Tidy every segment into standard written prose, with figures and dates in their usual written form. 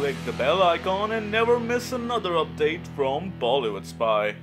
click the bell icon and never miss another update from Bollywood Spy.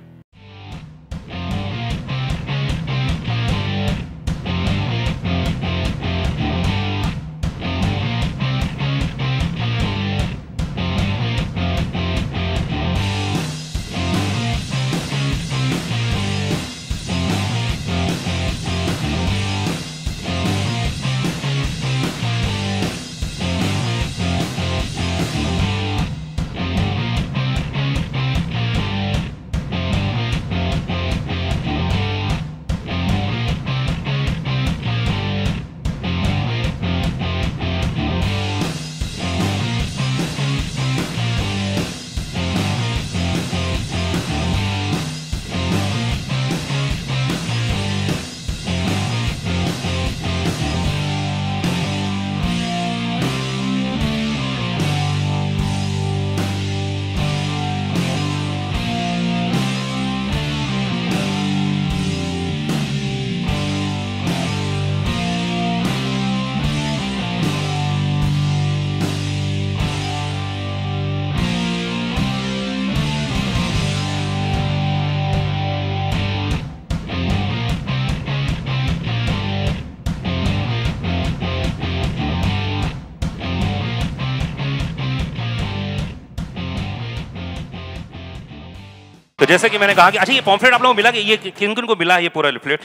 तो जैसे कि मैंने कहा कि अच्छा ये पॉम्फलेट आप लोगों को मिला कि ये किन किन को मिला है? ये पूरा लिफलेट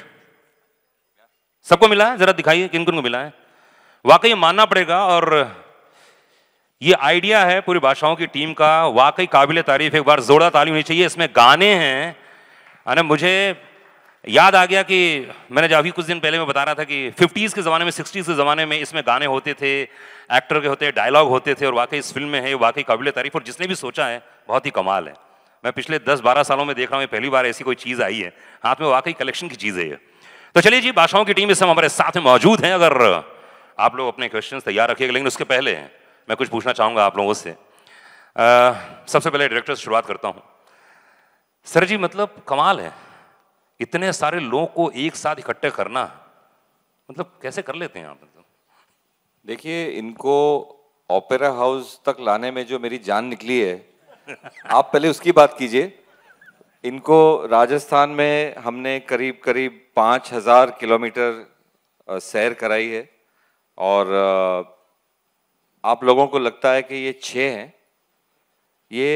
सबको मिला है? जरा दिखाइए किन किन को मिला है। वाकई मानना पड़ेगा, और ये आइडिया है पूरी भाषाओं की टीम का, वाकई काबिल तारीफ। एक बार जोरदार ताली होनी चाहिए। इसमें गाने हैं, अरे मुझे याद आ गया कि मैंने जब अभी कुछ दिन पहले मैं बता रहा था कि 50s के ज़माने में 60s के ज़माने में इसमें गाने होते थे, एक्टर के होते, डायलॉग होते थे, और वाकई इस फिल्म में है, वाकई काबिल तारीफ। और जिसने भी सोचा है बहुत ही कमाल है। मैं पिछले 10-12 सालों में देख रहा हूँ, पहली बार ऐसी कोई चीज़ आई है हाथ में, वाकई कलेक्शन की चीज़ है ये। तो चलिए जी, भाषाओं की टीम इस समय हमारे साथ में मौजूद है। अगर आप लोग अपने क्वेश्चंस तैयार रखिएगा, लेकिन उसके पहले मैं कुछ पूछना चाहूँगा आप लोगों से। सबसे पहले डायरेक्टर से शुरुआत करता हूँ। सर जी, मतलब कमाल है, इतने सारे लोगों को एक साथ इकट्ठे करना, मतलब कैसे कर लेते हैं आप? देखिए, इनको ओपेरा हाउस तक लाने में जो मेरी जान निकली है, आप पहले उसकी बात कीजिए। इनको राजस्थान में हमने करीब करीब 5000 किलोमीटर सैर कराई है, और आप लोगों को लगता है कि ये 6 हैं। ये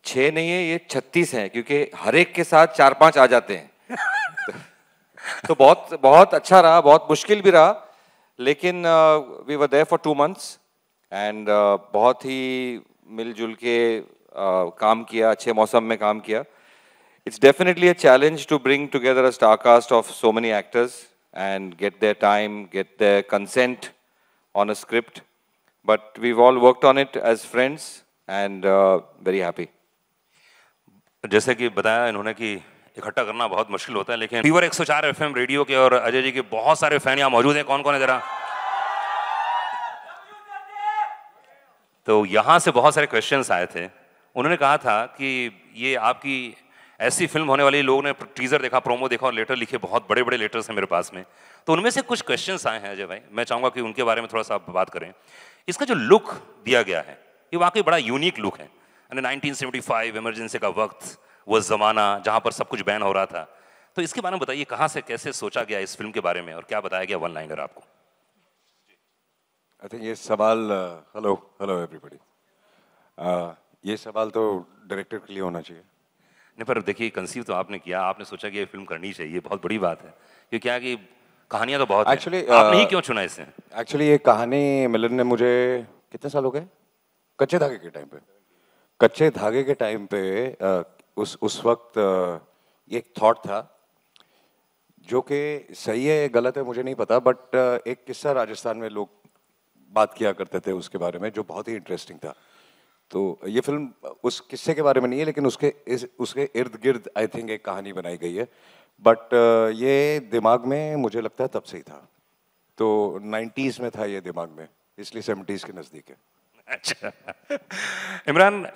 6 नहीं है, ये 36 हैं, क्योंकि हर एक के साथ 4-5 आ जाते हैं। तो बहुत बहुत अच्छा रहा, बहुत मुश्किल भी रहा, लेकिन we were there for 2 months and बहुत ही मिलजुल के काम किया, अच्छे मौसम में काम किया। It's definitely a challenge to bring together a star cast of so many actors and get their time, get their consent on a script. But we've all worked on it as friends and very happy. जैसे कि बताया इन्होंने कि इकट्ठा करना बहुत मुश्किल होता है, लेकिन फीवर 104 FM रेडियो के और अजय जी के बहुत सारे फैन यहाँ मौजूद हैं। कौन कौन है जरा? तो यहाँ से बहुत सारे क्वेश्चंस आए थे। उन्होंने कहा था कि ये आपकी ऐसी फिल्म होने वाली, लोगों ने टीजर देखा, प्रोमो देखा और लेटर लिखे, बहुत बड़े बड़े लेटर्स हैं मेरे पास में। तो उनमें से कुछ क्वेश्चंस आए हैं अजय भाई, मैं चाहूँगा कि उनके बारे में थोड़ा सा आप बात करें। इसका जो लुक दिया गया है, ये वाकई बड़ा यूनिक लुक है। 1975 इमरजेंसी का वक्त, वो ज़माना जहाँ पर सब कुछ बैन हो रहा था। तो इसके बारे में बताइए, कहाँ से कैसे सोचा गया इस फिल्म के बारे में, और क्या बताया गया वन लाइनर आपको? आई थिंक ये सवाल, हेलो हेलो एवरीबॉडी, ये सवाल तो डायरेक्टर के लिए होना चाहिए। नहीं, पर देखिए कंसीव तो आपने किया, आपने सोचा कि ये फिल्म करनी चाहिए, बहुत बड़ी बात है। ये क्या कि कहानियां तो बहुत एक्चुअली आपने ही क्यों चुना इसे? एक्चुअली ये कहानी मिलन ने मुझे, कितने साल हो गए, कच्चे धागे के टाइम पे उस वक्त एक थॉट था, जो कि सही है गलत है मुझे नहीं पता, बट एक किस्सा राजस्थान में लोग बात किया करते थे उसके बारे में, जो बहुत ही इंटरेस्टिंग था। तो ये फिल्म उस किस्से के बारे में नहीं है, लेकिन उसके इर्द गिर्द आई थिंक एक कहानी बनाई गई है। बट ये दिमाग में मुझे लगता है तब से ही था, तो 90s में था ये दिमाग में, इसलिए 70s के नज़दीक है। अच्छा इमरान,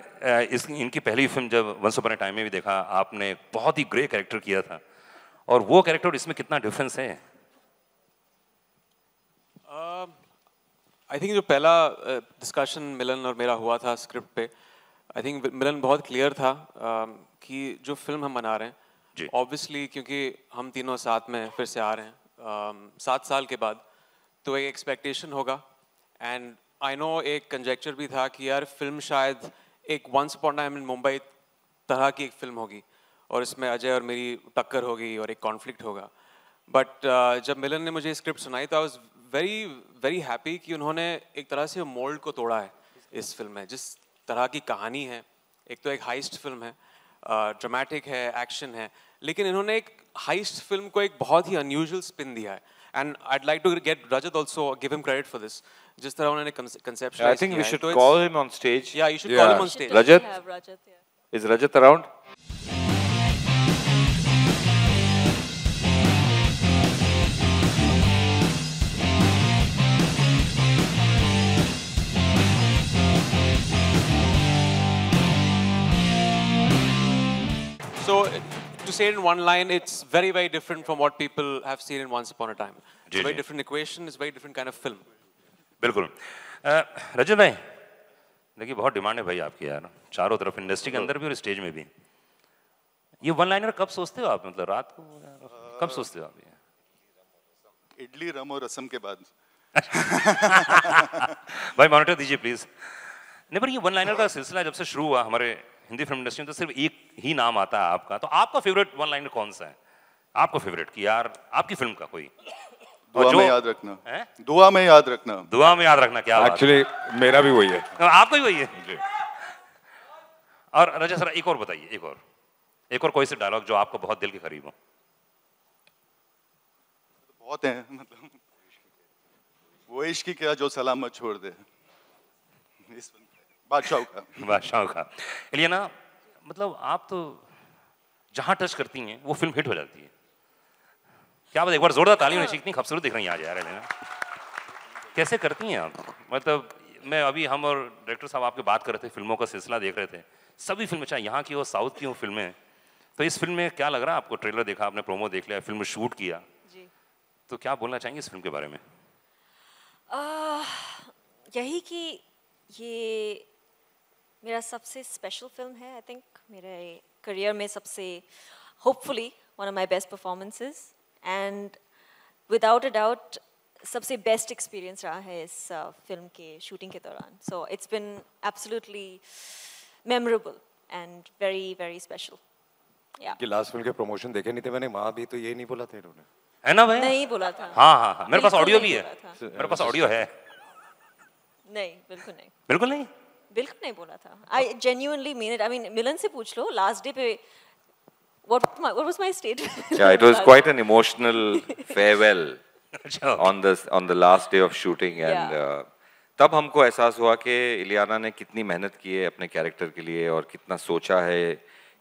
इनकी पहली फिल्म जब वंस अपॉन अ टाइम में भी देखा आपने, बहुत ही ग्रे कैरेक्टर किया था, और वो कैरेक्टर इसमें कितना डिफरेंस है? आई थिंक जो पहला डिस्कशन मिलन और मेरा हुआ था स्क्रिप्ट पे, आई थिंक मिलन बहुत क्लियर था कि जो फिल्म हम बना रहे हैं, ऑब्वियसली क्योंकि हम तीनों साथ में फिर से आ रहे हैं 7 साल के बाद, तो एक एक्सपेक्टेशन होगा। एंड आई नो एक कंजेक्चर भी था कि यार फिल्म शायद एक once upon time in Mumbai तरह की एक फिल्म होगी और इसमें अजय और मेरी टक्कर होगी और एक कॉन्फ्लिक्ट होगा। बट जब मिलन ने मुझे स्क्रिप्ट सुनाई तो I was very very happy कि उन्होंने एक तरह से मोल्ड को तोड़ा है इस फिल्म में। जिस तरह की कहानी है, एक तो एक हाइस्ट फिल्म है, ड्रामेटिक है, एक्शन है, लेकिन इन्होंने एक हाइस्ट फिल्म को एक बहुत ही अनयूजुअल स्पिन दिया है। And I'd like to get Rajat also, give him credit for this. जिस तरह उन्होंने conceptualize I think we should call him on stage. Yeah, you should call him on stage. Rajat? Rajat, yeah. Is Rajat around? So, to say it in one line, it's very, very different from what people have seen in Once Upon a Time. It's a very different equation, it's a very different kind of film. बिल्कुल। रजत भाई, देखिए बहुत demand है भाई आपकी यार, चारों तरफ इंडस्ट्री के अंदर भी और स्टेज में भी। ये वन लाइनर कब सोचते हो आप, मतलब रात को कब सोचते हो आप ये? इडली रम और रसम के बाद। भाई मॉनिटर दीजिए प्लीज। नहीं पर ये वन लाइनर का सिलसिला जब से शुरू हुआ हमारे हिंदी फिल्म इंडस्ट्री में तो सिर्फ एक ही नाम आता है आपका, तो आपका फेवरेट वन लाइनर कौन सा है? आपका फेवरेट कि यार आपकी फिल्म का कोई दुआ में याद रखना है? दुआ में याद रखना, दुआ में याद रखना। क्या एक्चुअली मेरा भी वही है। आपका भी वही है। और रजत सर एक और बताइए, एक और कोई से डायलॉग जो आपको बहुत दिल के करीब हो। बहुत हैं, मतलब वो इश्क की क्या जो सलामत छोड़ दे, बादशाह का। इलियाना, मतलब आप तो जहां टच करती हैं वो फिल्म हिट हो जाती है। क्या बात, एक बार जोरदार ताली होनी चाहिए, इतनी खूबसूरत दिख रही हैं आज यार इलियाना। कैसे करती हैं आप? मतलब मैं अभी हम और डायरेक्टर साहब आपके बात कर रहे थे, फिल्मों का सिलसिला देख रहे थे, सभी फिल्में चाहे यहाँ की हो साउथ की हो फिल्में, तो इस फिल्म में क्या लग रहा है आपको? ट्रेलर देखा आपने, प्रोमो देख लिया, फिल्म शूट किया जी, तो क्या बोलना चाहेंगे इस फिल्म के बारे में? यही कि ये मेरा सबसे स्पेशल फिल्म है। आई थिंक मेरे करियर में सबसे hopefully one of my best performances and without a doubt सबसे बेस्ट एक्सपीरियंस रहा है इस फिल्म के शूटिंग के दौरान। So it's been absolutely memorable and very very special. या कि लास्ट फिल्म के प्रमोशन देखे नहीं थे मैंने, वहाँ भी तो ये नहीं बोला था इन्होंने, है ना भाई? नहीं बोला था। हाँ, मेरे पास ऑडियो भी है, मेरे पास ऑडियो है। नहीं, बिल्कुल नहीं, बिल्कुल नहीं, बिल्कुल नहीं बोला था। I genuinely mean it. I mean Milan से पूछ लो, लास्ट डे पे what was my statement? Yeah, it was quite an emotional farewell on the last day of shooting, and तब हमको एहसास हुआ कि इलियाना ने कितनी मेहनत की है अपने कैरेक्टर के लिए और कितना सोचा है,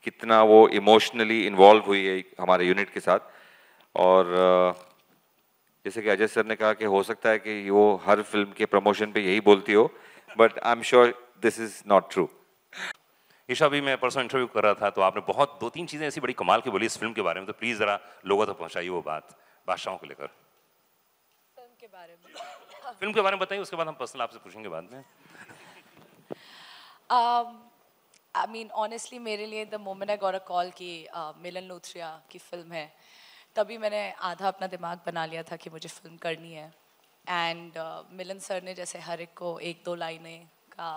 कितना वो इमोशनली इन्वॉल्व हुई है हमारे यूनिट के साथ। और जैसे कि अजय सर ने कहा कि हो सकता है कि वो हर फिल्म के प्रमोशन पे यही बोलती हो, but I am sure this is not true. Isha, भी मैं परसों इंटरव्यू कर रहा था तो आपने बहुत 2-3 चीजें ऐसी बड़ी कमाल की बोली इस फिल्म के बारे में, तो प्लीज जरा लोगों तक पहुंचाइए वो बात बादशाहों को लेकर। फिल्म के बारे में बताइए, उसके बाद हम पर्सनल आपसे पूछेंगे बाद में। I mean, honestly, मेरे लिए the moment I got a call कि मिलन लूथरिया की फिल्म है, तभी मैंने आधा अपना दिमाग बना लिया था कि मुझे फिल्म करनी है। एंड मिलन सर ने जैसे हर एक को 1-2 लाइनें का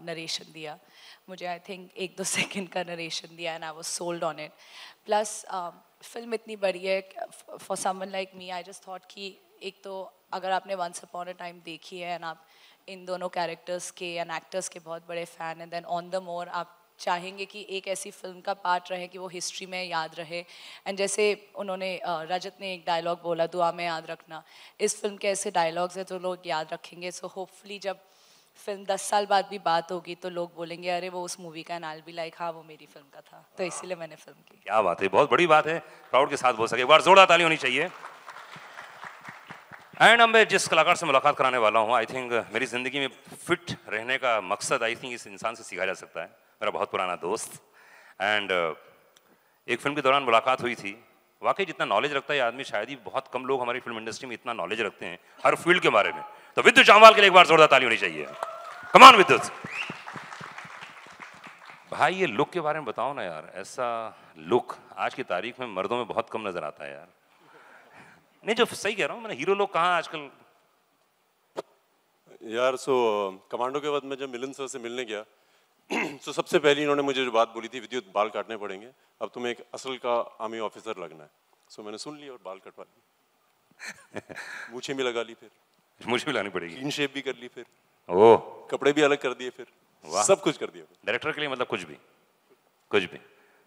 नरेशन दिया, मुझे आई थिंक 1-2 सेकंड का नरेशन दिया, and I was sold on it. Plus film इतनी बड़ी है, for someone like me I just thought कि एक तो अगर आपने वंस अपॉन अ टाइम देखी है एंड आप इन दोनों कैरेक्टर्स के एंड एक्टर्स के बहुत बड़े फ़ैन हैं, देन ऑन द मोर आप चाहेंगे कि एक ऐसी फिल्म का पार्ट रहे कि वो हिस्ट्री में याद रहे। एंड जैसे उन्होंने रजत ने एक डायलॉग बोला, दुआ में याद रखना, इस फिल्म के ऐसे डायलॉग्स हैं जो लोग याद रखेंगे। सो होपफुली जब फिल्म 10 साल बाद भी बात होगी तो लोग बोलेंगे अरे वो उस मूवी का, and I will be like हाँ वो मेरी फिल्म का था, तो इसीलिए मैंने फिल्म की। क्या बात है, बहुत बड़ी बात है, प्राउड के साथ बोल सके। एक बार जोरदार ताली होनी चाहिए। एंड अब मैं जिस कलाकार से मुलाकात कराने वाला हूँ, आई थिंक मेरी ज़िंदगी में फिट रहने का मकसद आई थिंक इस इंसान से सीखा जा सकता है, मेरा बहुत पुराना दोस्त। एंड एक फिल्म के दौरान मुलाकात हुई थी, वाकई जितना नॉलेज रखता है आदमी शायद ही बहुत कम लोग हमारी फिल्म इंडस्ट्री में इतना नॉलेज रखते हैं हर फील्ड के बारे में। तो विद्युत जामवाल के लिए एक बार जोरदार ताली होनी चाहिए। कम ऑन विद्युत। भाई ये लुक के बारे में बताओ ना यार, ऐसा लुक आज की तारीख में मर्दों में बहुत कम नजर आता है यार। नहीं जो सही कह रहा हूँ मैंने, हीरो लोग कहाँ आजकल यार। कमांडो के बाद मैं जब मिलन सर से मिलने गया तो सबसे पहले इन्होंने मुझे जो बात बोली थी, विद्युत बाल काटने पड़ेंगे, अब तुम्हें एक असल का आर्मी ऑफिसर लगना है। मैंने सुन लिया और बाल कटवा लिए, मूछें भी लगा ली, फिर मुझे भी लानी पड़ेगी, क्लीन शेप भी कर ली, फिर ओह कपड़े भी अलग कर दिए, फिर सब कुछ कर दिया डायरेक्टर के लिए, मतलब कुछ भी।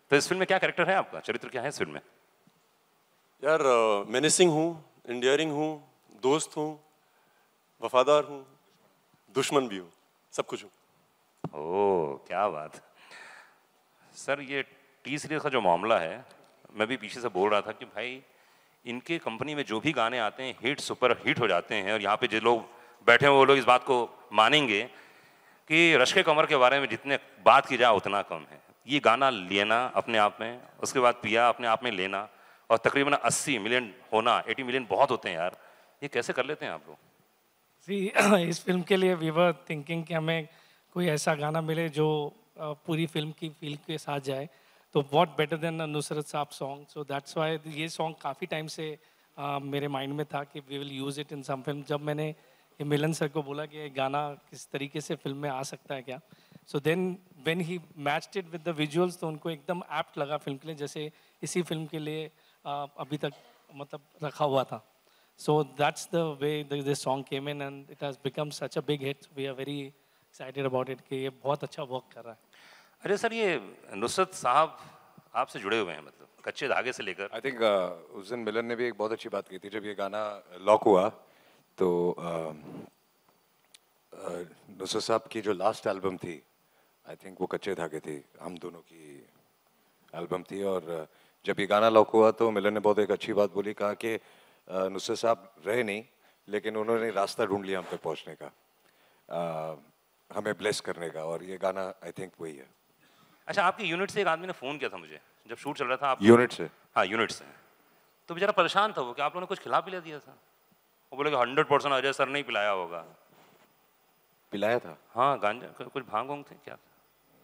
तो इस फिल्म में क्या कैरेक्टर है आपका, चरित्र क्या है इस फिल्म में? यार मेनेसिंग हूँ, इंडियरिंग हूँ, दोस्त हूँ, वफादार हूँ, दुश्मन भी हूँ, सब कुछ हूँ। ओह क्या बात। सर ये टी सीरीज का जो मामला है, मैं भी पीछे से बोल रहा था कि भाई इनके कंपनी में जो भी गाने आते हैं हिट सुपर हिट हो जाते हैं, और यहाँ पे जो लोग बैठे हैं वो लोग इस बात को मानेंगे कि रश्के कमर के बारे में जितने बात की जाए उतना कम है। ये गाना लेना अपने आप में, उसके बाद पिया अपने आप में लेना, और तकरीबन 80 मिलियन होना, 80 मिलियन बहुत होते हैं यार, ये कैसे कर लेते हैं आप लोग? इस फिल्म के लिए वी वर थिंकिंग कि हमें कोई ऐसा गाना मिले जो पूरी फिल्म की फील के साथ जाए, तो व्हाट बेटर देन नुसरत साहब सॉन्ग। सो दैट्स व्हाई ये सॉन्ग काफ़ी टाइम से मेरे माइंड में था कि we will use it in some film. जब मैंने ये मिलन सर को बोला कि ये गाना किस तरीके से फिल्म में आ सकता है क्या, so then when he matched it with the visuals, तो उनको एकदम एप्ट लगा फिल्म के लिए, जैसे इसी फिल्म के लिए अभी तक मतलब रखा हुआ था। So that's the way this song came in and it has become such a big hit. We are very excited about it कि ये बहुत अच्छा वर्क कर रहा है। अरे सर ये नुसरत साहब आपसे जुड़े हुए हैं, मतलब कच्चे धागे से लेकर। आई थिंक उस दिन मिलन ने भी एक बहुत अच्छी बात की थी, जब ये गाना लॉक हुआ तो नुसरत साहब की जो लास्ट एल्बम थी, आई थिंक वो कच्चे धागे थी, हम दोनों की एल्बम थी। और जब ये गाना लॉक हुआ तो मिलन ने बहुत एक अच्छी बात बोली, कहा कि नुसरत साहब रहे नहीं, लेकिन उन्होंने रास्ता ढूंढ लिया हम तक पहुंचने का, हमें ब्लेस करने का, और ये गाना आई थिंक वही है। अच्छा आपके यूनिट से एक आदमी ने फ़ोन किया था मुझे जब शूट चल रहा था। आप यूनिट से? हाँ यूनिट से। तो बेचारा परेशान था वो कि आप लोगों ने कुछ खिला पिला दिया था। वो बोले कि 100% अजय सर नहीं पिलाया होगा। पिलाया था? हाँ गांजा कुछ भांग वांग थे क्या?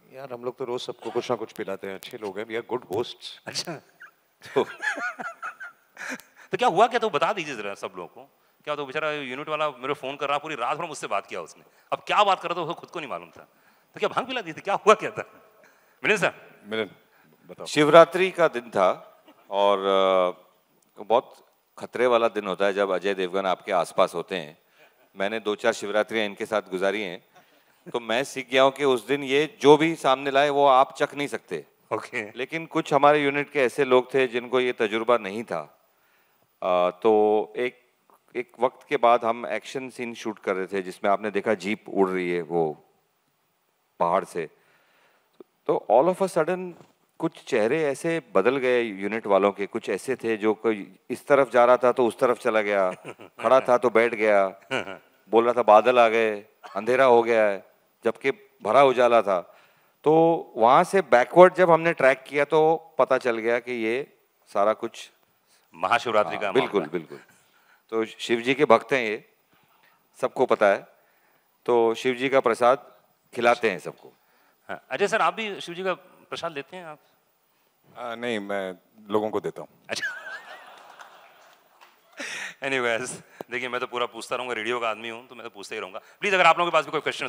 यार हम लोग तो रोज सबको कुछ ना कुछ पिलाते हैं, अच्छे लोग हैं, वी आर गुड होस्ट्स। अच्छा तो क्या हुआ क्या, तो बता दीजिए जरा सब लोगों को। क्या तो बेचारा यूनिट वाला मेरे फोन कर रहा, पूरी रात भर मुझसे बात किया उसने, अब क्या बात कर रहा था वो खुद को नहीं मालूम था। तो क्या भांग पिला दी थी, क्या हुआ क्या था? मिलन सर। मिलन बताओ। शिवरात्रि का दिन था और बहुत खतरे वाला दिन होता है जब अजय देवगन आपके आसपास होते हैं। मैंने 2-4 शिवरात्रियां इनके साथ गुजारी हैं, तो मैं सीख गया हूँ कि उस दिन ये जो भी सामने लाए वो आप चख नहीं सकते। लेकिन कुछ हमारे यूनिट के ऐसे लोग थे जिनको ये तजुर्बा नहीं था। तो एक वक्त के बाद हम एक्शन सीन शूट कर रहे थे जिसमें आपने देखा जीप उड़ रही है वो पहाड़ से, तो ऑल ऑफ अ सडन कुछ चेहरे ऐसे बदल गए यूनिट वालों के। कुछ ऐसे थे जो कोई इस तरफ जा रहा था तो उस तरफ चला गया, खड़ा था तो बैठ गया, बोल रहा था बादल आ गए, अंधेरा हो गया है, जबकि भरा उजाला था। तो वहां से बैकवर्ड जब हमने ट्रैक किया तो पता चल गया कि ये सारा कुछ महाशिवरात्रि का बिल्कुल बिल्कुल। तो शिव जी के भक्त हैं ये, सबको पता है, तो शिव जी का प्रसाद खिलाते हैं सबको। अजय सर आप भी शिव जी का प्रसाद लेते हैं आप? नहीं, मैं लोगों को देता हूँ। अच्छा एनीवेज देखिए मैं तो पूरा पूछता रहूंगा, रेडियो का आदमी हूँ तो मैं तो पूछते ही रहूंगा। प्लीज अगर आप लोगों के पास भी कोई क्वेश्चन।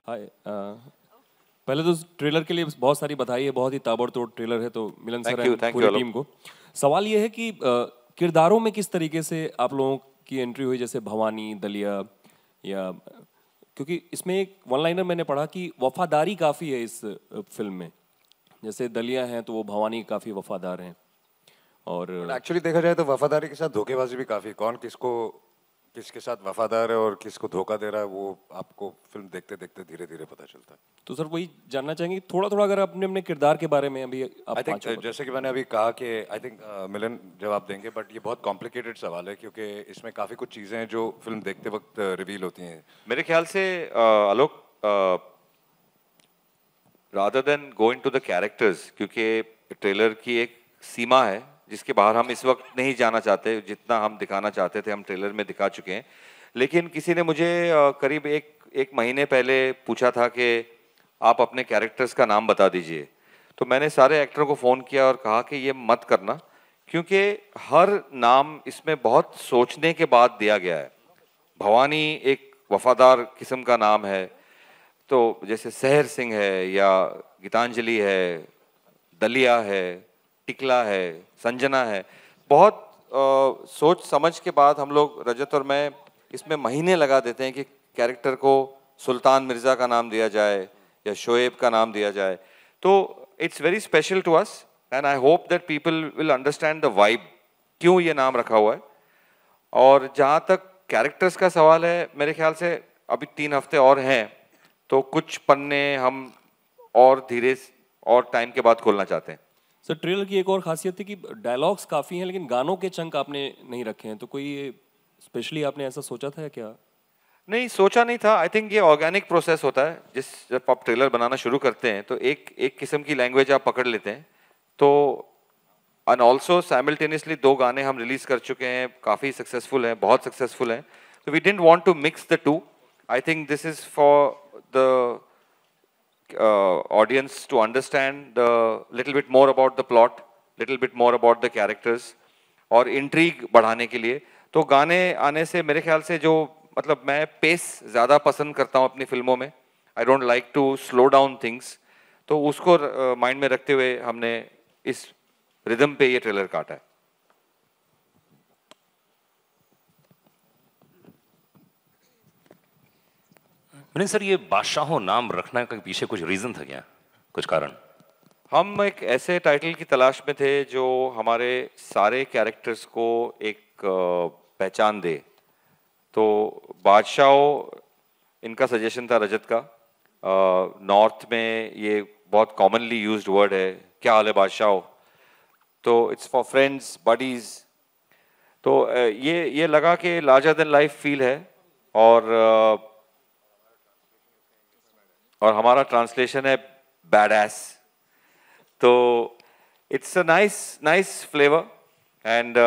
पहले तो ट्रेलर के लिए बहुत सारी बधाई है, बहुत ही ताबड़तोड़ ट्रेलर है, तो मिलन सर एंड पूरी टीम को। सवाल ये है कि किरदारों में किस तरीके से आप लोगों की एंट्री हुई, जैसे भवानी, दलिया, या क्योंकि इसमें एक वन लाइनर मैंने पढ़ा कि वफादारी काफ़ी है इस फिल्म में, जैसे दलिया हैं तो वो भवानी काफ़ी वफादार हैं। और एक्चुअली देखा जाए तो वफादारी के साथ धोखेबाजी भी काफ़ी, कौन किसके साथ वफादार है और किसको धोखा दे रहा है वो आपको फिल्म देखते देखते धीरे धीरे पता चलता है। तो सर वही जानना चाहेंगे थोड़ा थोड़ा अगर अपने अपने किरदार के बारे में अभी आई थिंक जैसे कि मैंने अभी कहा कि आई थिंक मिलन जवाब देंगे, बट ये बहुत कॉम्प्लिकेटेड सवाल है क्योंकि इसमें काफ़ी कुछ चीज़ें हैं जो फिल्म देखते वक्त रिवील होती हैं। मेरे ख्याल से Alok, rather than going to the characters, क्योंकि ट्रेलर की एक सीमा है जिसके बाहर हम इस वक्त नहीं जाना चाहते, जितना हम दिखाना चाहते थे हम ट्रेलर में दिखा चुके हैं। लेकिन किसी ने मुझे करीब एक महीने पहले पूछा था कि आप अपने कैरेक्टर्स का नाम बता दीजिए, तो मैंने सारे एक्टर को फ़ोन किया और कहा कि ये मत करना, क्योंकि हर नाम इसमें बहुत सोचने के बाद दिया गया है। भवानी एक वफादार किस्म का नाम है, तो जैसे सहर सिंह है या गीतांजलि है, दलिया है, टिकला है, संजना है, बहुत सोच समझ के बाद हम लोग, रजत और मैं, इसमें महीने लगा देते हैं कि कैरेक्टर को सुल्तान मिर्ज़ा का नाम दिया जाए या शोएब का नाम दिया जाए। तो it's very special to us and I hope that people will understand the vibe, क्यों ये नाम रखा हुआ है। और जहाँ तक कैरेक्टर्स का सवाल है, मेरे ख्याल से अभी 3 हफ्ते और हैं, तो कुछ पन्ने हम और धीरे और टाइम के बाद खोलना चाहते हैं। सर, ट्रेलर की एक और खासियत थी कि डायलॉग्स काफ़ी हैं लेकिन गानों के चंक आपने नहीं रखे हैं, तो कोई स्पेशली आपने ऐसा सोचा था या क्या? नहीं, सोचा नहीं था। आई थिंक ये ऑर्गेनिक प्रोसेस होता है। जब आप ट्रेलर बनाना शुरू करते हैं तो एक किस्म की लैंग्वेज आप पकड़ लेते हैं। तो एंड ऑल्सो साइमल्टेनियसली 2 गाने हम रिलीज कर चुके हैं, काफ़ी सक्सेसफुल हैं, बहुत सक्सेसफुल हैं। तो we didn't want to mix the two. I think this is for the audience to understand little bit more about the plot, little bit more about the characters, और intrigue बढ़ाने के लिए। तो गाने आने से मेरे ख्याल से जो, मतलब मैं पेस ज़्यादा पसंद करता हूँ अपनी फिल्मों में। I don't like to slow down things, तो उसको माइंड में रखते हुए हमने इस रिदम पे ये ट्रेलर काटा है। नहीं सर, ये बादशाहों नाम रखने के पीछे कुछ रीजन था क्या, कुछ कारण? हम एक ऐसे टाइटल की तलाश में थे जो हमारे सारे कैरेक्टर्स को एक पहचान दे। तो बादशाहों, इनका सजेशन था रजत का। नॉर्थ में ये बहुत कॉमनली यूज्ड वर्ड है, क्या हाल है बादशाहों, तो इट्स फॉर फ्रेंड्स, बडीज। तो ये लगा कि लार्जर देन लाइफ फील है। और हमारा ट्रांसलेशन है बैडएस। तो it's a nice flavour and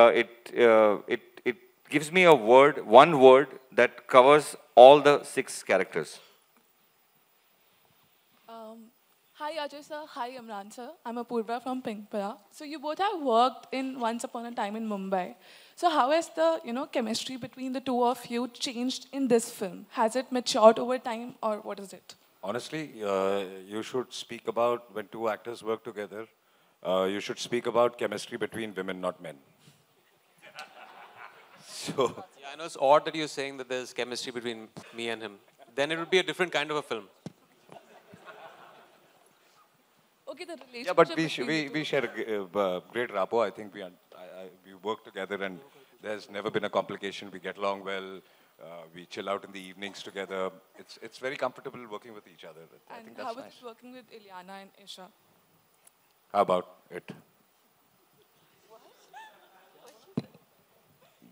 it gives me one word that covers all the 6 characters. Hi Ajay sir, hi Imran sir. I'm Apurva from Pinkpara. So you both have worked in Once Upon a Time in Mumbai. So how has the chemistry between the two of you changed in this film? Has it matured over time, or what is it? Honestly, you should speak about when 2 actors work together. You should speak about chemistry between women, not men. So. Yeah, I know it's odd that you're saying that there's chemistry between me and him. Then it would be a different kind of a film. Okay, the relationship. Yeah, but we share a great rapport. I think we work together, and there's never been a complication. We get along well. We chill out in the evenings together. It's very comfortable working with each other. I think that's how nice. is it working with Ileana and Isha? How about it?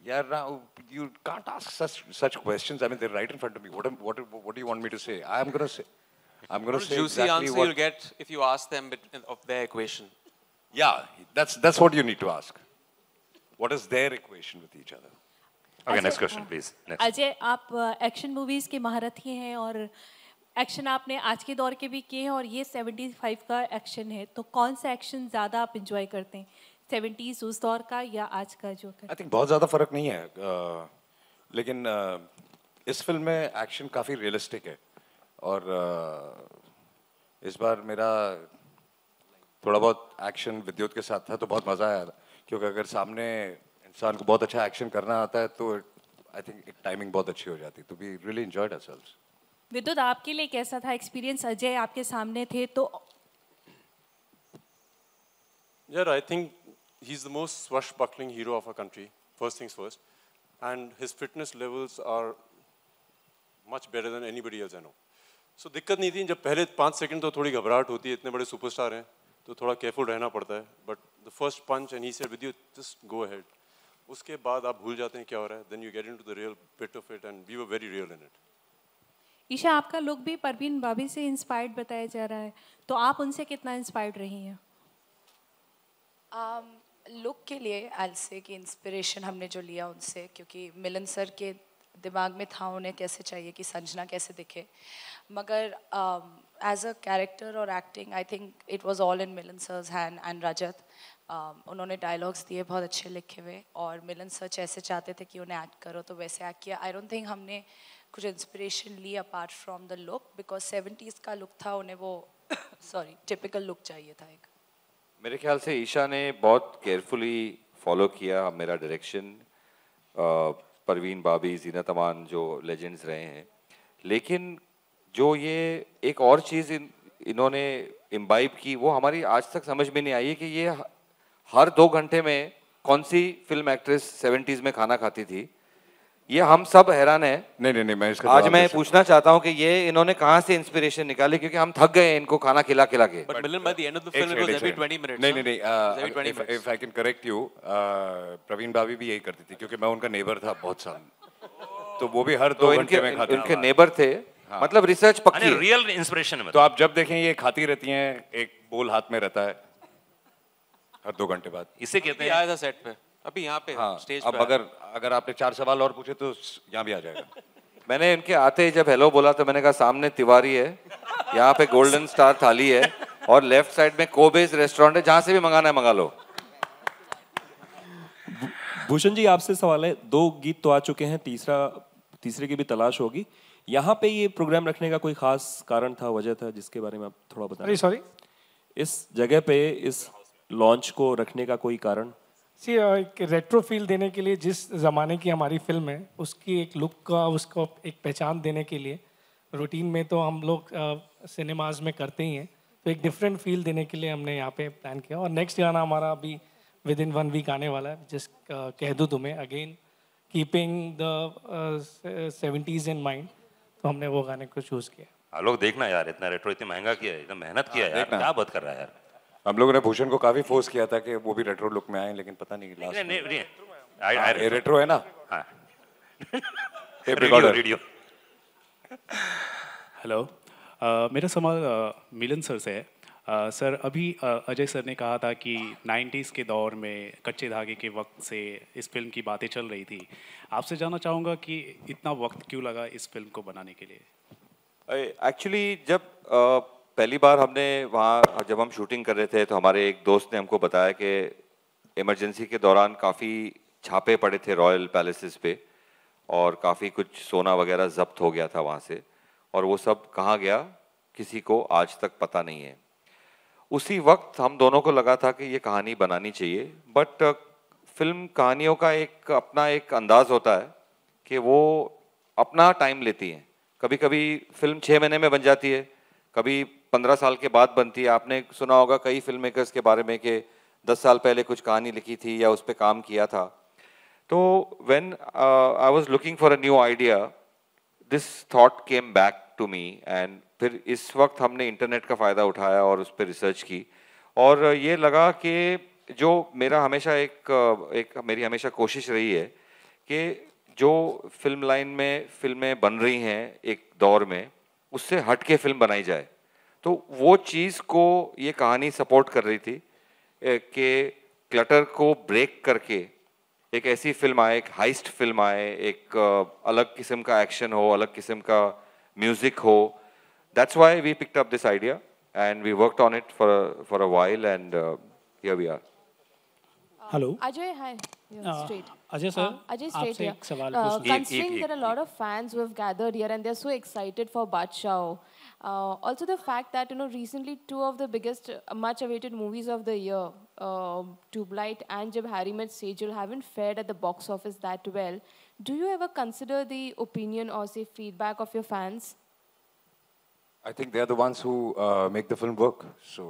Yeah, now you can't ask such questions. I mean, they're right in front of me. What do you want me to say? I'm gonna say juicy exactly answer what you'll get if you ask them of their equation. Yeah, that's what you need to ask. What is their equation with each other? Okay, next question, please. Next. Ajay, आप action movies के महारथी हैं और action आपने आज के दौर के भी किए हैं और ये 75 का एक्शन है, तो कौन सा एक्शन ज़्यादा आप इंजॉय करते हैं, 70s उस दौर का या आज का जो कर? I think बहुत ज़्यादा फर्क नहीं है, लेकिन इस फिल्म में एक्शन काफ़ी रियलिस्टिक है और इस बार मेरा थोड़ा बहुत एक्शन विद्युत के साथ था तो बहुत मज़ा आया, क्योंकि अगर सामने इंसान को बहुत अच्छा एक्शन करना आता है तो आई थिंक एक टाइमिंग बहुत अच्छी हो जाती है। तो वी रियली एंजॉयड आवरसेल्व्स। विद्युत, आपके लिए कैसा था एक्सपीरियंस? अजय आपके सामने थे तो Yeah, I think he's the most swashbuckling hero of our country, first things first, and his fitness levels are much better than anybody else I know. So दिक्कत नहीं थी, जब पहले 5 सेकंड तो थोड़ी घबराहट होती है, इतने बड़े सुपरस्टार हैं तो थोड़ा केयरफुल रहना पड़ता है, but the first punch and he said with you just go ahead, उसके बाद आप भूल जाते हैं क्या हो रहा है, then you get into the real bit of it and we were very real in it. Isha, आपका लुक भी परवीन भाभी से इंस्पायर्ड बताया जा रहा है, तो आप उनसे कितना इंस्पायर्ड रही हैं? लुक के लिए आई से कि इंस्पिरेशन हमने जो लिया उनसे, क्योंकि मिलन सर के दिमाग में था उन्हें कैसे चाहिए कि संजना कैसे दिखे, मगर एज अ कैरेक्टर और acting I think it was all in Milan sir's hand and Rajat. उन्होंने डायलॉग्स दिए बहुत अच्छे लिखे हुए, और मिलन सर जैसे चाहते थे कि उन्हें एक्ट करो तो वैसे एक्ट किया। आई डोंट थिंक हमने कुछ इंस्पिरेशन ली apart from the look, because 70s का लुक था, उन्हें वो सॉरी टिपिकल लुक चाहिए था एक। मेरे ख्याल से ईशा ने बहुत केयरफुली फॉलो किया मेरा डायरेक्शन, परवीन बाबी, जीनत अमान जो लेजेंड्स रहे हैं, लेकिन जो ये एक और चीज़ इन्होंने इम्बाइब की वो हमारी आज तक समझ में नहीं आई है कि ये हर 2 घंटे में कौन सी फिल्म एक्ट्रेस 70s में खाना खाती थी। ये हम सब हैरान हैं। नहीं मैं इसका आज मैं पूछना चाहता हूँ कि ये इन्होंने कहाँ से इंस्पिरेशन निकाली, क्योंकि हम थक गए इनको खाना खिला खिला के। But Milan, by the end of the film, it was every 20 minutes. नहीं, if I can correct you, Praveen बाबी भी यही करती थी, क्योंकि मैं उनका नेबर था बहुत साल, तो वो भी हर 2 घंटे में खाते थे। उनके नेबर थे, मतलब रिसर्च पक्की है। रियल इंस्पिरेशन है। तो आप जब देखें ये खाती रहती हैं, एक बोल हाथ में रहता है हर 2 घंटे बाद। इसे कहते हैं आया था सेट पे, अभी यहाँ पे स्टेज अब अगर आपने 4 सवाल और पूछे तो यहाँ भी आ जाएगा। मैंने इनके आते ही जब हेलो बोला तो मैंने कहा सामने तिवारी है, यहाँ पे गोल्डन स्टार थाली है, और लेफ्ट साइड में कोबेज रेस्टोरेंट है, जहाँ से भी मंगाना है मंगा लो। भूषण जी, आपसे सवाल है, 2 गीत तो आ चुके हैं, तीसरे की भी तलाश होगी। यहाँ पे ये प्रोग्राम रखने का कोई खास कारण था, वजह था, जिसके बारे में आप थोड़ा बताएं? सॉरी, इस जगह पे इस लॉन्च को रखने का कोई कारण? एक रेट्रो फील देने के लिए, जिस ज़माने की हमारी फिल्म है उसकी एक लुक का, उसको एक पहचान देने के लिए, रूटीन में तो हम लोग सिनेमाज में करते ही हैं, तो एक डिफरेंट फील देने के लिए हमने यहाँ पे प्लान किया। और नेक्स्ट गाना हमारा अभी विद इन 1 वीक आने वाला है, जिस कह दूँ तुम्हें, again keeping the 70s in mind, तो हमने वो गाने को चूज़ किया। लोग देखना यार, इतना रेट्रो इतना महंगा किया है, इतना मेहनत किया है यार, क्या बात कर रहा है यार। हम लोगों ने भूषण को काफी फोर्स किया था कि वो भी रेट्रो लुक में आए, लेकिन पता नहीं लास्ट नहीं, रेट्रो है ना। हाँ। रेडियो। हेलो, मेरा सवाल मिलन सर से है। सर, अभी अजय सर ने कहा था कि 90s के दौर में कच्चे धागे के वक्त से इस फिल्म की बातें चल रही थी। आपसे जानना चाहूँगा कि इतना वक्त क्यों लगा इस फिल्म को बनाने के लिए? एक्चुअली जब पहली बार हमने वहाँ जब हम शूटिंग कर रहे थे तो हमारे एक दोस्त ने हमको बताया कि इमरजेंसी के दौरान काफ़ी छापे पड़े थे रॉयल पैलेसेस पे, और काफ़ी कुछ सोना वगैरह जब्त हो गया था वहाँ से, और वो सब कहाँ गया किसी को आज तक पता नहीं है। उसी वक्त हम दोनों को लगा था कि ये कहानी बनानी चाहिए, बट फिल्म कहानियों का एक अपना एक अंदाज होता है कि वो अपना टाइम लेती हैं। कभी कभी फिल्म 6 महीने में बन जाती है, कभी 15 साल के बाद बनती है। आपने सुना होगा कई फिल्म मेकर्स के बारे में कि 10 साल पहले कुछ कहानी लिखी थी या उस पर काम किया था। तो when I was looking for a new idea, this thought came back to me, and फिर इस वक्त हमने इंटरनेट का फ़ायदा उठाया और उस पर रिसर्च की, और ये लगा कि जो मेरा हमेशा मेरी हमेशा कोशिश रही है कि जो फिल्म लाइन में फिल्में बन रही हैं एक दौर में, उससे हट के फिल्म बनाई जाए। तो वो चीज़ को ये कहानी सपोर्ट कर रही थी कि क्लटर को ब्रेक करके एक ऐसी फिल्म आए, एक हाइस्ट फिल्म आए, एक अलग किस्म का एक्शन हो, अलग किस्म का म्यूजिक हो। That's why we picked up this idea and we worked on it for a while, and here we are. Hello. Ajay, hi. You're straight. Ajay sir, Ajay, straight आपसे here. एक सवाल पूछना है। Considering there are a lot of fans who have gathered here and they're so excited for Badshah. Also the fact that, recently 2 of the biggest, much-awaited movies of the year, Tube Light and Jab Harry Met Sejal, haven't fared at the box office that well. Do you ever consider the opinion or say feedback of your fans? I think they are the ones who make the film work. So,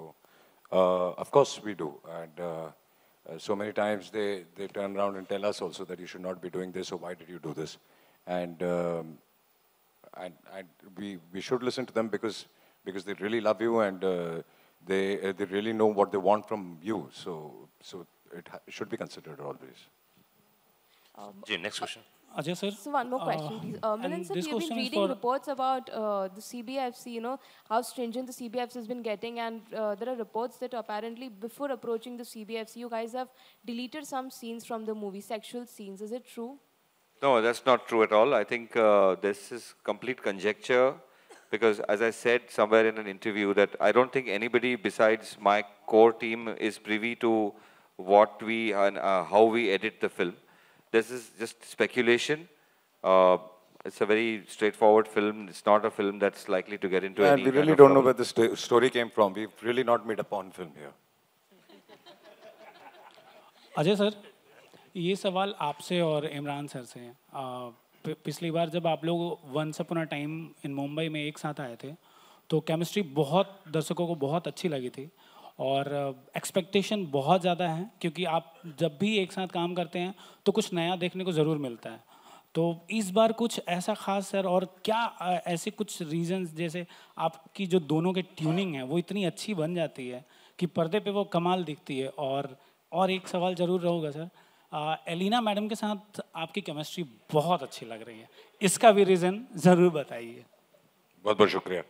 of course we do, and so many times they turn around and tell us also that you should not be doing this, or why did you do this, and we should listen to them because they really love you, and they really know what they want from you. So it should be considered always. Next question. Ajay sir. So one more question, please. Milan sir, we have been reading reports about the CBFC, how stringent the CBFC has been getting, and there are reports that apparently before approaching the CBFC, you guys have deleted some scenes from the movie, sexual scenes. Is it true? No, that's not true at all. I think this is complete conjecture because, as I said somewhere in an interview, that I don't think anybody besides my core team is privy to what we and how we edit the film. This is just speculation. It's a very straightforward film. It's not a film that's likely to get into any. And we really don't know where the story came from. We've really not made a porn film here. Ajay sir, ये सवाल आपसे और Imran sir से है। पिछली बार जब आप लोग once upon a time in Mumbai में एक साथ आए थे तो केमिस्ट्री बहुत दर्शकों को बहुत अच्छी लगी थी और एक्सपेक्टेशन बहुत ज़्यादा है क्योंकि आप जब भी एक साथ काम करते हैं तो कुछ नया देखने को ज़रूर मिलता है। तो इस बार कुछ ऐसा खास सर और क्या ऐसे कुछ रीजंस जैसे आपकी जो दोनों के ट्यूनिंग है वो इतनी अच्छी बन जाती है कि पर्दे पे वो कमाल दिखती है। और एक सवाल ज़रूर रहेगा सर, एलिना मैडम के साथ आपकी केमिस्ट्री बहुत अच्छी लग रही है, इसका भी रीज़न ज़रूर बताइए। बहुत बहुत शुक्रिया।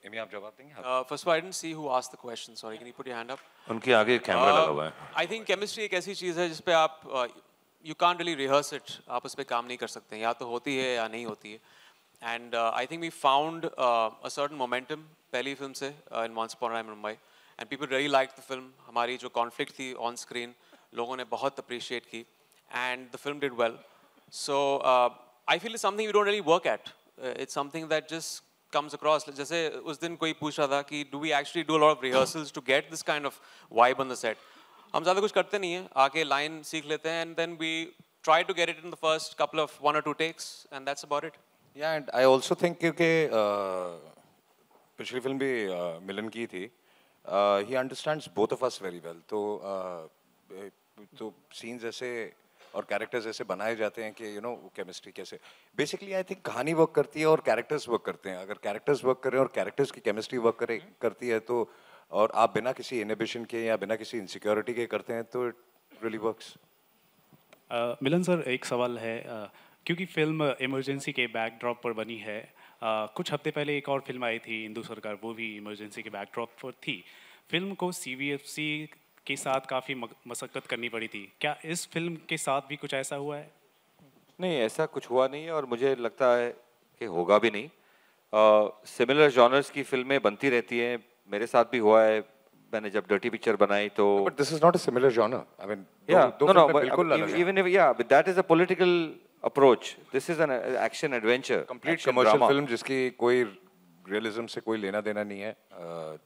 इमी आप जवाब देंगे? First of all, I didn't see who asked the question. Sorry, can you put your hand up? उनके आगे कैमरा लगा हुआ है। I think chemistry एक ऐसी चीज़ है जिस पे आप you can't really rehearse it. आप उस पे काम नहीं कर सकते हैं, या तो होती है या नहीं होती है। And I think we found a certain momentum पहली फिल्म से in Once Upon a Time in Mumbai, and people really liked the film. हमारी जो conflict थी on screen लोगों ने बहुत appreciate की, and the film did well. So I feel it's something we don't really work at. It's something that just comes across. जैसे उस दिन कोई पूछ रहा था कि do we actually do a lot of rehearsals to get this kind of vibe on the set? हम ज़्यादा कुछ करते नहीं हैं, आके line सीख लेते हैं, and then we try to get it in the first couple of 1 or 2 takes, and that's about it. Yeah, and I also think क्योंकि पिछली फिल्म भी मिलन की थी, he understands both of us very well. तो scenes ऐसे और characters ऐसे बनाए जाते हैं कि केमिस्ट्री कैसे बेसिकली आई थिंक कहानी वर्क करती है और कैरेक्टर्स वर्क करते हैं। अगर कैरेक्टर्स वर्क करें और कैरेक्टर्स की केमिस्ट्री वर्क करती है तो और आप बिना किसी इनहिबिशन के या बिना किसी इनसिक्योरिटी के करते हैं तो it really works. Milan sir, एक सवाल है क्योंकि फिल्म इमरजेंसी के बैकड्रॉप पर बनी है, कुछ हफ्ते पहले एक और फिल्म आई थी हिंदू सरकार, वो भी इमरजेंसी के बैकड्रॉप पर थी। फिल्म को CBFC के साथ काफ़ी मशक्कत करनी पड़ी थी, क्या इस फिल्म के साथ भी कुछ ऐसा हुआ है? नहीं, ऐसा कुछ हुआ नहीं है और मुझे लगता है कि होगा भी नहीं। सिमिलर जॉनर्स की फिल्में बनती रहती हैं, मेरे साथ भी हुआ है। मैंने जब डर्टी पिक्चर बनाई तो but this is not a similar genre, I mean even if but that is a political approach. This is an action adventure, complete commercial film जिसकी कोई रियलिज्म से कोई लेना देना नहीं है,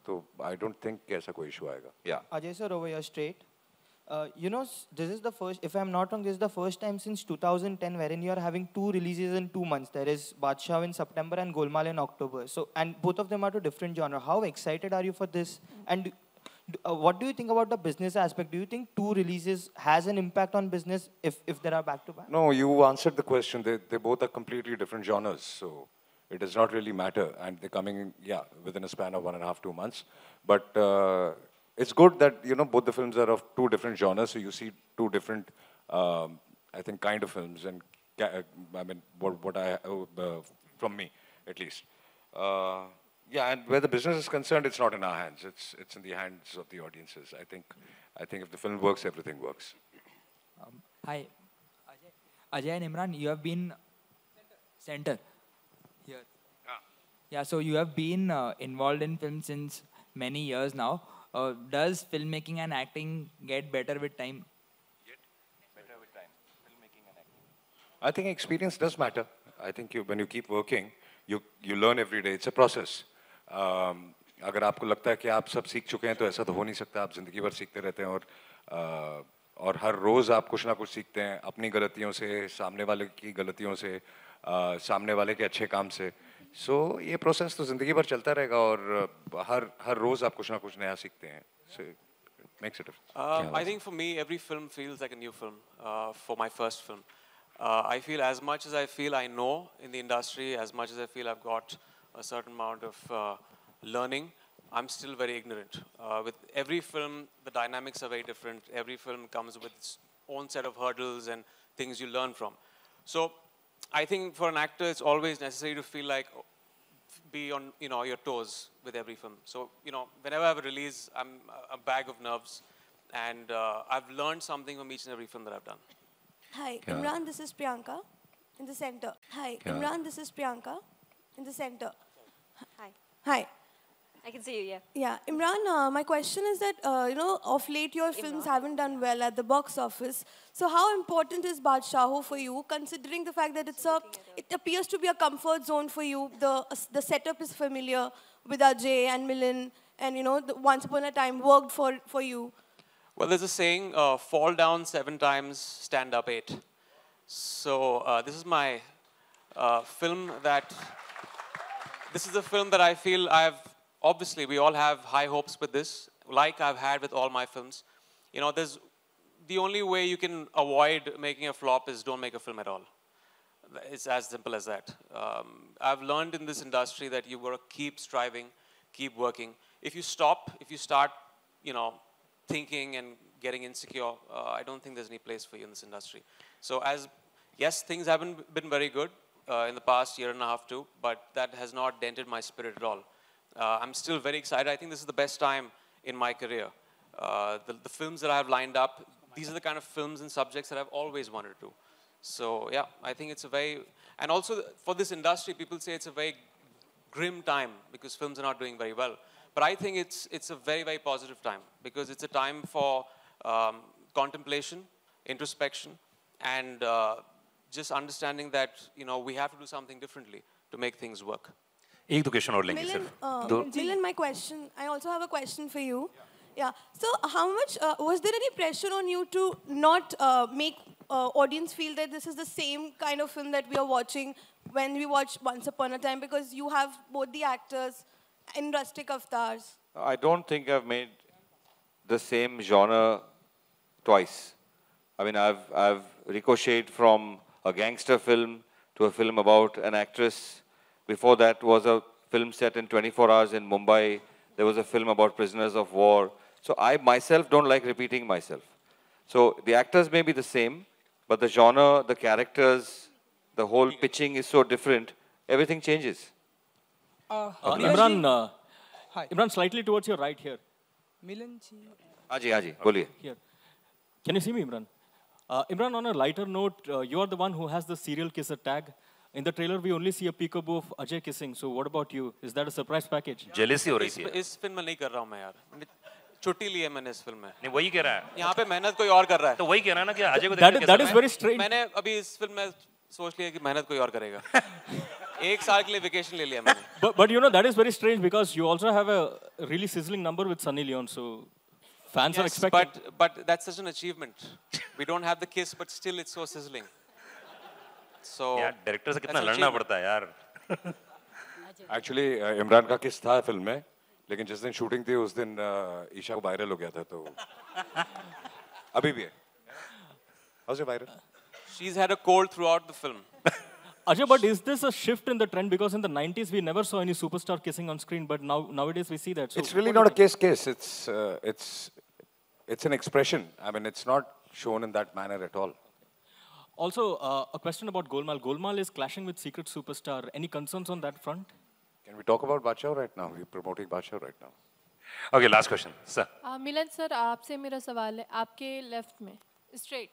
तो आई डोंट थिंक ऐसा कोई इशू आएगा। या Ajay sir, over here straight. This is the first, if I'm not wrong, this is the first time since 2010 wherein you are having 2 releases in 2 months. There is Badshah in September and Golmaal in October. So, and both of them are to different genre. How excited are you for this? And what do you think about the business aspect? Do you think 2 releases has an impact on business if there are back to back? No, you answered the question. They both are completely different genres, so it does not really matter. And they're coming, within a span of 1.5 to 2 months. But it's good that both the films are of 2 different genres, so you see 2 different, I think, kind of films. And I mean, what I from me at least. And where the business is concerned, it's not in our hands. It's in the hands of the audiences. I think if the film works, everything works. Hi, Ajay and Imran, you have been center here. Yeah, so you have been involved in film since many years now. Does filmmaking and acting get better with time? Better with time, filmmaking and acting. I think experience does matter. I think when you keep working, you learn every day. It's a process. अगर आपको लगता है कि आप सब सीख चुके हैं तो ऐसा तो हो नहीं सकता। आप जिंदगी भर सीखते रहते हैं और हर रोज आप कुछ ना कुछ सीखते हैं, अपनी गलतियों से, सामने वाले की गलतियों से, सामने वाले के अच्छे काम से। So ये प्रोसेस तो जिंदगी भर चलता रहेगा और हर रोज आप कुछ ना कुछ नया सीखते हैं। So it makes a difference. I think for me, every film feels like a new film. For my first film, I feel as much as I feel I know in the industry, as much as I feel I've got a certain amount of learning, I'm still very ignorant. With every film, the dynamics are very different. Every film comes with its own set of hurdles and things you learn from. So I think for an actor, it's always necessary to feel like be on your toes with every film. So whenever I have a release, I'm a bag of nerves, and I've learned something from each and every film that I've done. Hi, Imran, this is Priyanka in the center. Hi, Imran, this is Priyanka in the center. Hi. Hi. I can see you, yeah. Yeah, Imran, my question is that, of late your films haven't done well at the box office. So how important is Badshah for you, considering the fact that it appears to be a comfort zone for you? The setup is familiar with Ajay and Milind, and Once Upon a Time worked for you. Well, there's a saying, fall down 7 times, stand up 8. So this is my film that I feel obviously we all have high hopes with this, like I've had with all my films. The only way you can avoid making a flop is don't make a film at all. It's as simple as that. I've learned in this industry that you gotta keep striving, keep working. If you start, thinking and getting insecure, I don't think there's any place for you in this industry. So yes, things haven't been very good in the past year and a half too, but that has not dented my spirit at all. I'm still very excited. I think this is the best time in my career. The films that I have lined up, these are the kind of films and subjects that I've always wanted to do. So yeah, I think it's and also for this industry, people say it's a very grim time because films are not doing very well. But I think it's a very, very positive time because it's a time for contemplation, introspection, and just understanding that, we have to do something differently to make things work. एक दो question और लेंगे सिर्फ. Milind, I also have a question for you. Yeah. So how much, was there any pressure on you to not make audience feel that this is the same kind of film that we are watching when we watch Once Upon a Time, because you have both the actors in rustic avatars? I don't think I've made the same genre twice. I mean, I've ricocheted from a gangster film to a film about an actress. Before that was a film set in 24 hours in Mumbai. There was a film about prisoners of war. So I myself don't like repeating myself. So the actors may be the same, but the genre, the characters, the whole pitching is so different. Everything changes. Imran, Hi. Imran, slightly towards your right here. Milind ji. Aji, boliye. Here. Can you see me, Imran? Imran, on a lighter note, you are the one who has the serial kisser tag. In the trailer, we only see a peekaboo of Ajay kissing. So what about you? Is that a surprise package? Jealousy हो रही थी. इस film में नहीं कर रहा हूँ मैं यार. छुट्टी ली है मैंने इस फिल्म में. नहीं वही कह रहा है. यहाँ पे मेहनत कोई और कर रहा है. तो वही कह रहा है ना कि अजय को देखकर कैसा? That is very strange. मैंने अभी इस फिल्म में सोच लिया कि मेहनत कोई और करेगा. 1 साल के लिए वेकेशन ले लिया मैंने. But that is very strange because you also have a really sizzling number with Sunny Leone. So fans are expecting. But that's such an achievement. We don't have the kiss, but still it's so sizzling. So यार director से कितना लड़ना पड़ता है यार. Actually, Imran का किस था फिल्म में, लेकिन जिस दिन शूटिंग थी उस दिन ईशा को वायरल हो गया था तो अभी भी है. How's it viral? She's had a cold throughout the film. Ajay, but is this a shift in the trend? Because in the 90s we never saw any superstar kissing on screen, but nowadays we see that. So it's really not a kiss. It's an expression. I mean, it's not shown in that manner at all. Also, a question about Golmaal. Golmaal is clashing with Secret Superstar. Any concerns on that front? Can we talk about Badshah right now? We're promoting Badshah right now. Okay, last question, sir. Milan sir, आपसे मेरा सवाल है, आपके left में straight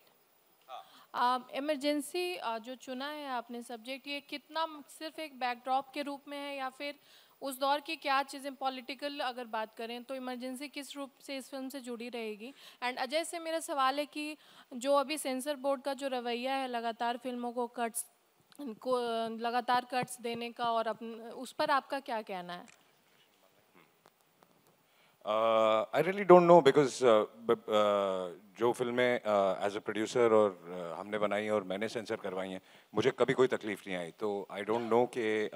emergency जो चुना है आपने सब्जेक्ट, ये कितना सिर्फ एक बैकड्रॉप के रूप में है या फिर उस दौर की क्या चीज़ें पॉलिटिकल अगर बात करें तो इमरजेंसी किस रूप से इस फिल्म से जुड़ी रहेगी? एंड अजय से मेरा सवाल है कि जो अभी सेंसर बोर्ड का जो रवैया है लगातार फिल्मों को लगातार कट्स देने का और उस पर आपका क्या कहना है? I really don't know because जो फिल्में as a producer और हमने बनाई और मैंने सेंसर करवाई हैं, मुझे कभी कोई तकलीफ नहीं आई. तो I don't know कि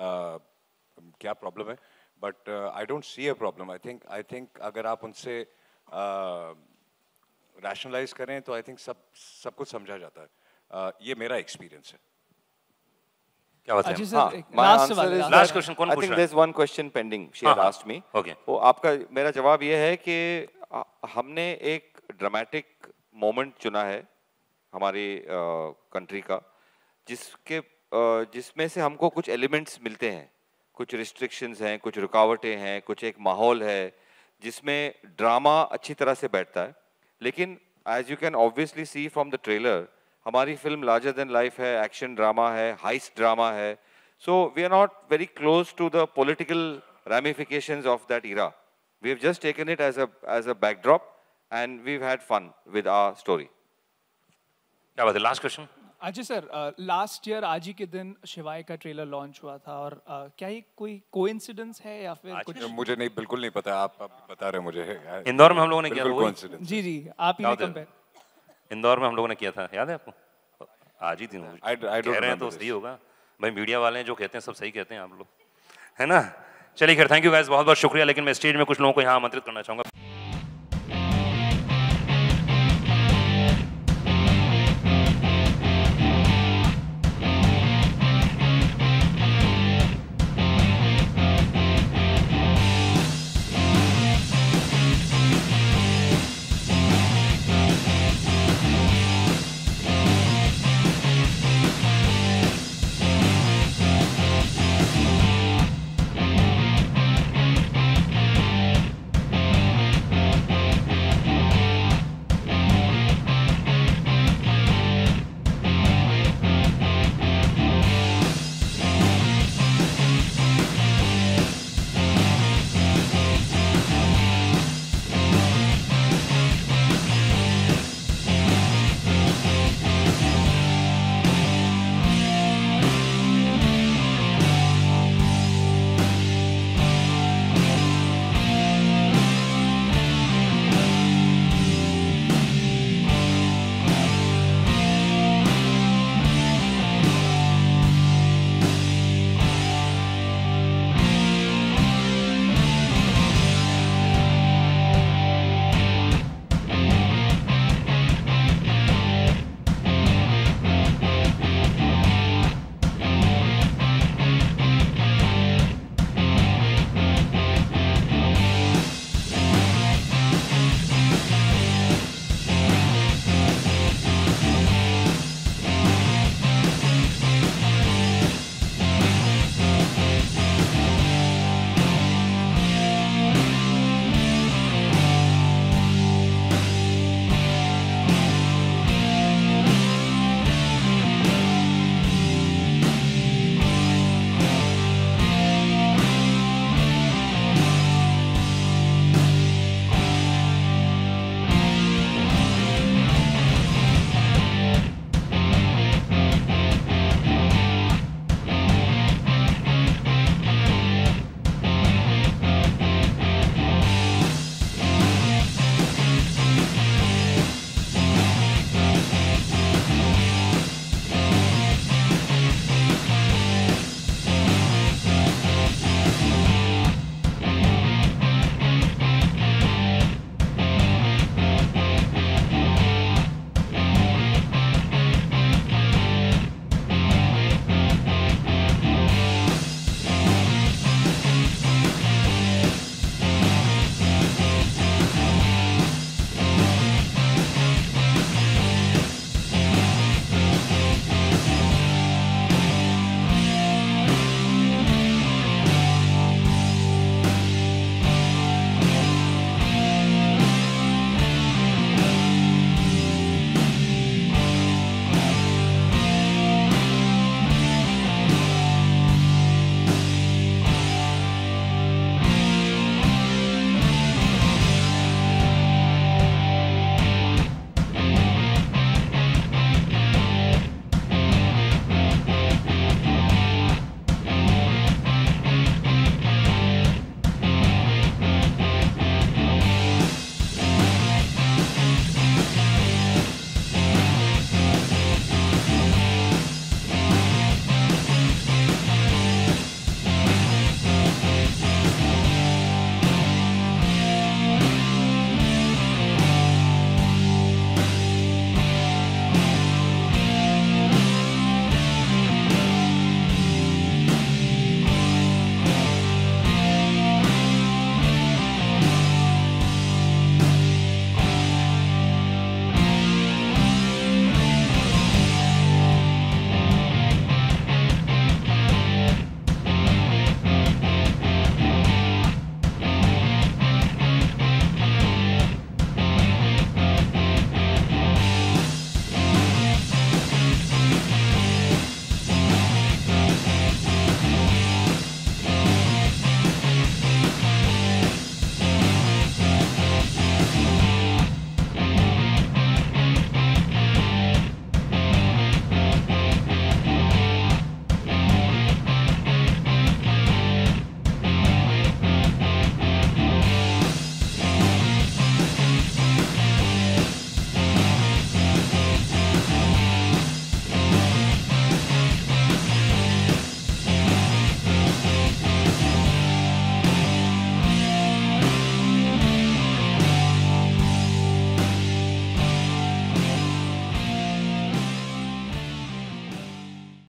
क्या प्रॉब्लम है, but I don't see a problem. I think अगर आप उनसे rationalize करें तो I think सब कुछ समझा जाता है. ये मेरा एक्सपीरियंस है. क्या बात है? हाँ, my answer is last question कौन पूछ रहा है? I think there's one question pending. She had asked me. Okay. वो आपका मेरा जवाब ये है कि हमने एक ड्रामेटिक मोमेंट चुना है हमारी कंट्री का, जिसमें से हमको कुछ एलिमेंट्स मिलते हैं, कुछ रिस्ट्रिक्शंस हैं, कुछ रुकावटें हैं, कुछ एक माहौल है जिसमें ड्रामा अच्छी तरह से बैठता है. लेकिन as you can obviously see from the trailer, हमारी फिल्म लार्जर देन लाइफ है, एक्शन ड्रामा है, हाइस्ट ड्रामा है. So we are not very close to the political ramifications of that era. We have just taken it as a backdrop, and we've had fun with our story. क्या बात है? Last question. Ajay sir, last year आज ही के दिन शिवाय का trailer launch हुआ था, और क्या ये कोई कोइंसिडेंस है या फिर कुछ? मुझे नहीं, बिल्कुल नहीं पता. आप बता रहे मुझे. इंदौर में हम लोगों ने किया था. जी जी, आप ही ने कंपेयर. इंदौर में हम लोगों ने किया था, याद है आपको? आज ही दिन कह रहे हैं तो सही होगा भाई. मीडिया वाले हैं जो कहते हैं सब सही कहते हैं आप लोग, है ना. चलिए खैर, थैंक यू गाइस, बहुत बहुत शुक्रिया. लेकिन मैं स्टेज में कुछ लोगों को यहाँ आमंत्रित करना चाहूँगा.